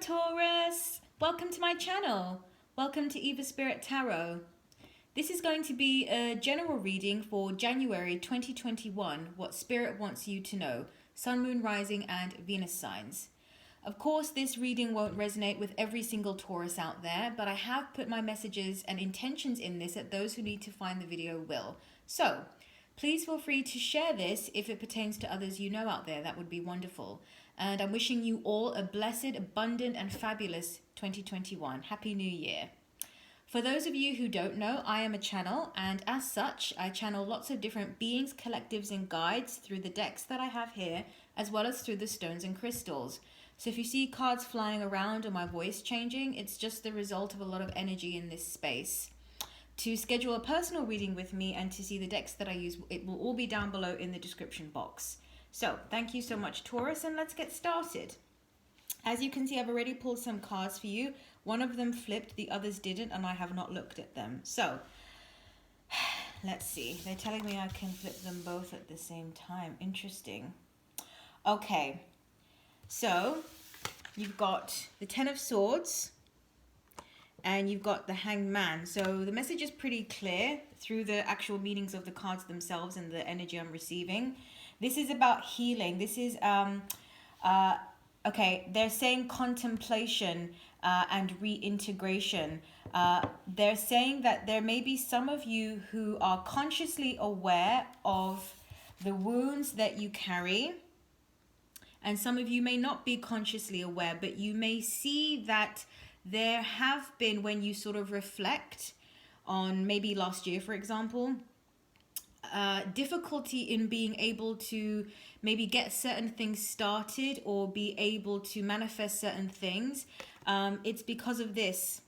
Taurus! Welcome to my channel. Welcome to Eva Spirit Tarot. This is going to be a general reading for January 2021, what Spirit wants you to know, Sun, Moon, Rising and Venus signs. Of course, this reading won't resonate with every single Taurus out there, but I have put my messages and intentions in this that those who need to find the video will. So, please feel free to share this if it pertains to others you know out there. That would be wonderful. And I'm wishing you all a blessed, abundant, and fabulous 2021. Happy New Year. For those of you who don't know, I am a channel, and as such, I channel lots of different beings, collectives, and guides through the decks that I have here, as well as through the stones and crystals. So if you see cards flying around or my voice changing, it's just the result of a lot of energy in this space. To schedule a personal reading with me and to see the decks that I use, it will all be down below in the description box. So thank you so much, Taurus, and let's get started. As you can see, I've already pulled some cards for you. One of them flipped, the others didn't, and I have not looked at them. So let's see. They're telling me I can flip them both at the same time. Interesting. Okay, so you've got the Ten of Swords and you've got the Hanged Man. So the message is pretty clear through the actual meanings of the cards themselves and the energy I'm receiving. This is about healing. This is, okay, they're saying contemplation and reintegration. They're saying that there may be some of you who are consciously aware of the wounds that you carry, and some of you may not be consciously aware, but you may see that there have been, when you sort of reflect on maybe last year, for example, difficulty in being able to maybe get certain things started or be able to manifest certain things. It's because of this.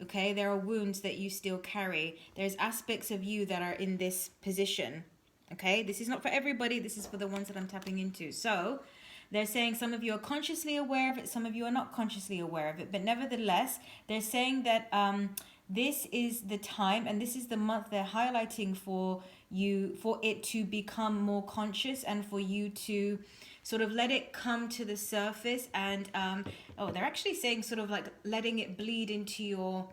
Okay, there are wounds that you still carry. There's aspects of you that are in this position. Okay, this is not for everybody. This is for the ones that I'm tapping into. So they're saying some of you are consciously aware of it, some of you are not consciously aware of it, but nevertheless, they're saying that this is the time and this is the month they're highlighting for you, for it to become more conscious and for you to sort of let it come to the surface. And oh, they're actually saying sort of like letting it bleed into your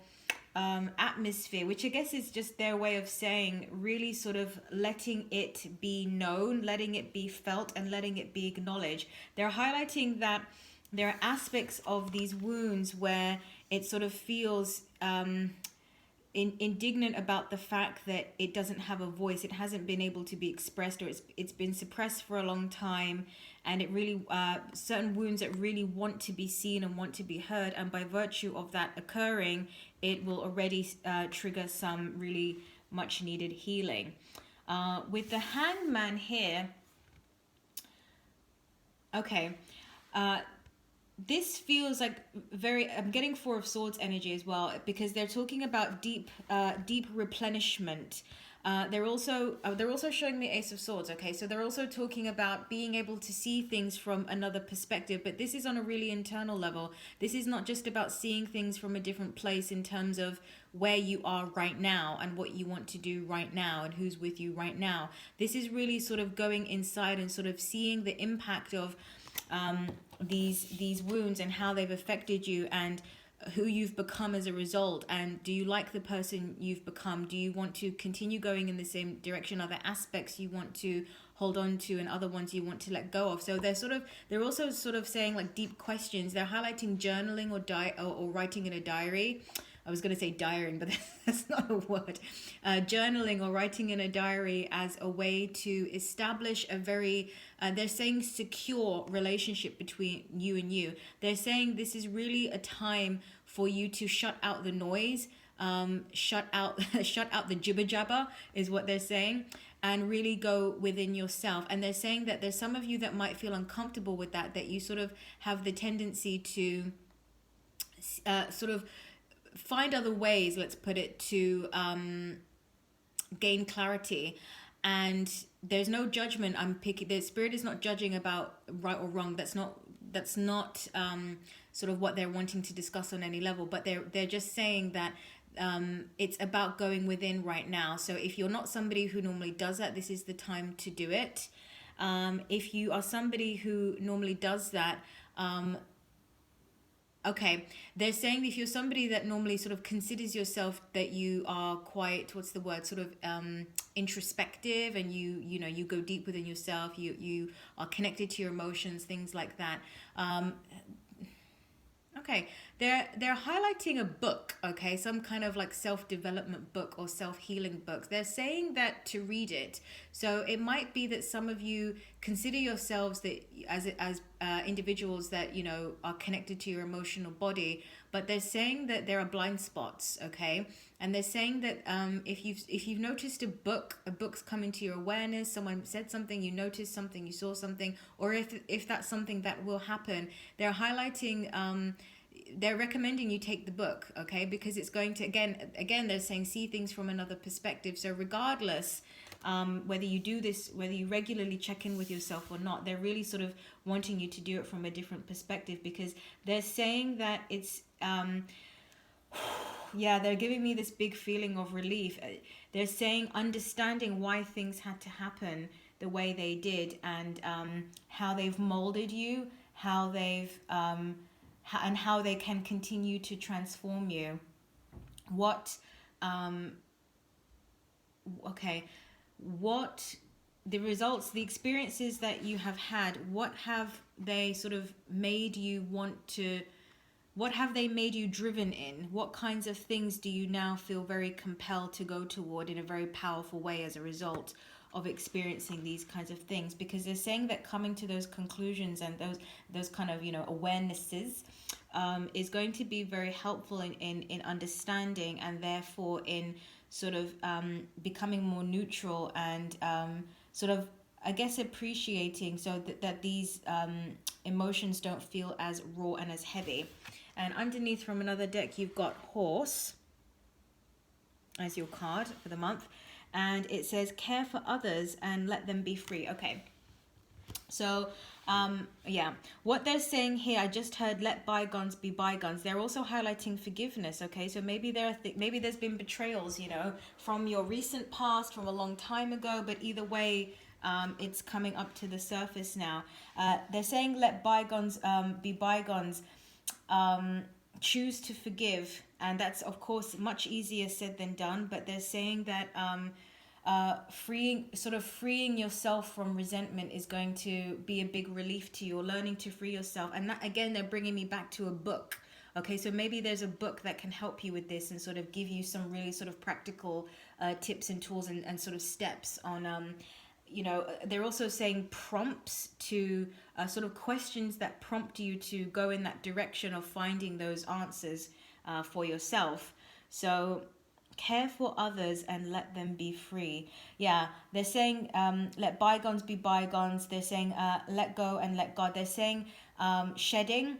atmosphere, which I guess is just their way of saying really sort of letting it be known, letting it be felt, and letting it be acknowledged. They're highlighting that there are aspects of these wounds where it sort of feels indignant about the fact that it doesn't have a voice. It hasn't been able to be expressed, or it's been suppressed for a long time, and it really certain wounds that really want to be seen and want to be heard, and by virtue of that occurring, it will already trigger some really much needed healing. With the Hanged Man here, okay, this feels like very, I'm getting Four of Swords energy as well, because they're talking about deep replenishment. They're also showing me Ace of Swords. Okay, so they're also talking about being able to see things from another perspective, but this is on a really internal level. This is not just about seeing things from a different place in terms of where you are right now and what you want to do right now and who's with you right now. This is really sort of going inside and sort of seeing the impact of these wounds and how they've affected you and who you've become as a result. And do you like the person you've become? Do you want to continue going in the same direction? Are there aspects you want to hold on to and other ones you want to let go of? So they're also sort of saying like deep questions. They're highlighting journaling or writing in a diary. I was going to say diaring, but that's not a word. Journaling or writing in a diary as a way to establish a very, they're saying secure relationship between you and you. They're saying this is really a time for you to shut out the noise, shut out the jibber jabber is what they're saying, and really go within yourself. And they're saying that there's some of you that might feel uncomfortable with that you sort of have the tendency to sort of find other ways, let's put it, to gain clarity. And there's no judgment. The Spirit is not judging about right or wrong. That's not sort of what they're wanting to discuss on any level, but they're just saying that it's about going within right now. So if you're not somebody who normally does that, this is the time to do it. If you are somebody who normally does that, Okay, they're saying if you're somebody that normally sort of considers yourself that you are quite, what's the word, sort of introspective, and you know, you go deep within yourself, you are connected to your emotions, things like that. Okay, they're highlighting a book, okay, some kind of like self-development book or self-healing book. They're saying that to read it. So it might be that some of you consider yourselves that as individuals that, you know, are connected to your emotional body, but they're saying that there are blind spots, okay? And they're saying that if you've noticed a book's come into your awareness, someone said something, you noticed something, you saw something, or if that's something that will happen, they're highlighting they're recommending you take the book, okay, because it's going to again they're saying see things from another perspective. So regardless whether you do this, whether you regularly check in with yourself or not, they're really sort of wanting you to do it from a different perspective, because they're saying that it's yeah, they're giving me this big feeling of relief. They're saying understanding why things had to happen the way they did, and how they've molded you, how they've and how they can continue to transform you. What okay, what the results, the experiences that you have had, what have they sort of made you want to, what have they made you driven in? What kinds of things do you now feel very compelled to go toward in a very powerful way as a result of experiencing these kinds of things? Because they're saying that coming to those conclusions and those kind of, you know, awarenesses is going to be very helpful in understanding, and therefore in sort of becoming more neutral and sort of, I guess, appreciating, so that these emotions don't feel as raw and as heavy. And underneath from another deck, you've got Horse as your card for the month. And it says, care for others and let them be free. Okay. So, yeah, what they're saying here, I just heard, let bygones be bygones. They're also highlighting forgiveness. Okay. So maybe maybe there's been betrayals, you know, from your recent past, from a long time ago, but either way, it's coming up to the surface now. They're saying, let bygones be bygones. Choose to forgive, and that's of course much easier said than done, but they're saying that freeing yourself from resentment is going to be a big relief to you, or learning to free yourself. And that, again, they're bringing me back to a book. Okay, so maybe there's a book that can help you with this and sort of give you some really sort of practical tips and tools and sort of steps on you know, they're also saying prompts to sort of questions that prompt you to go in that direction of finding those answers for yourself. So care for others and let them be free. Yeah, they're saying let bygones be bygones. They're saying let go and let God. They're saying shedding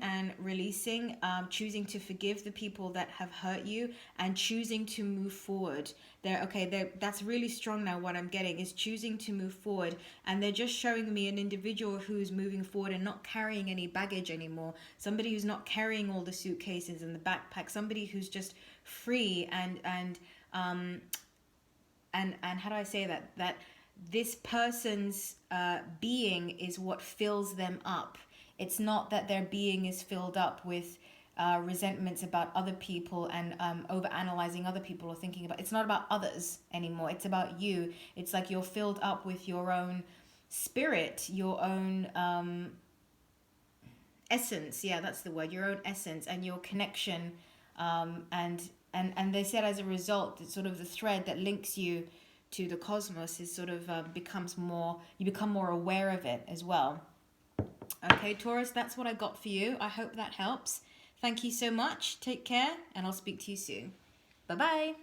and releasing, choosing to forgive the people that have hurt you, and choosing to move forward. That's really strong now. What I'm getting is choosing to move forward, and they're just showing me an individual who's moving forward and not carrying any baggage anymore. Somebody who's not carrying all the suitcases and the backpack. Somebody who's just free and how do I say that this person's being is what fills them up. It's not that their being is filled up with resentments about other people and over analyzing other people, or thinking about, it's not about others anymore, it's about you. It's like you're filled up with your own spirit, your own essence. Yeah, that's the word, your own essence and your connection. And they said as a result, it's sort of the thread that links you to the cosmos is sort of becomes more, you become more aware of it as well. Okay, Taurus, that's what I got for you. I hope that helps. Thank you so much. Take care, and I'll speak to you soon. Bye-bye.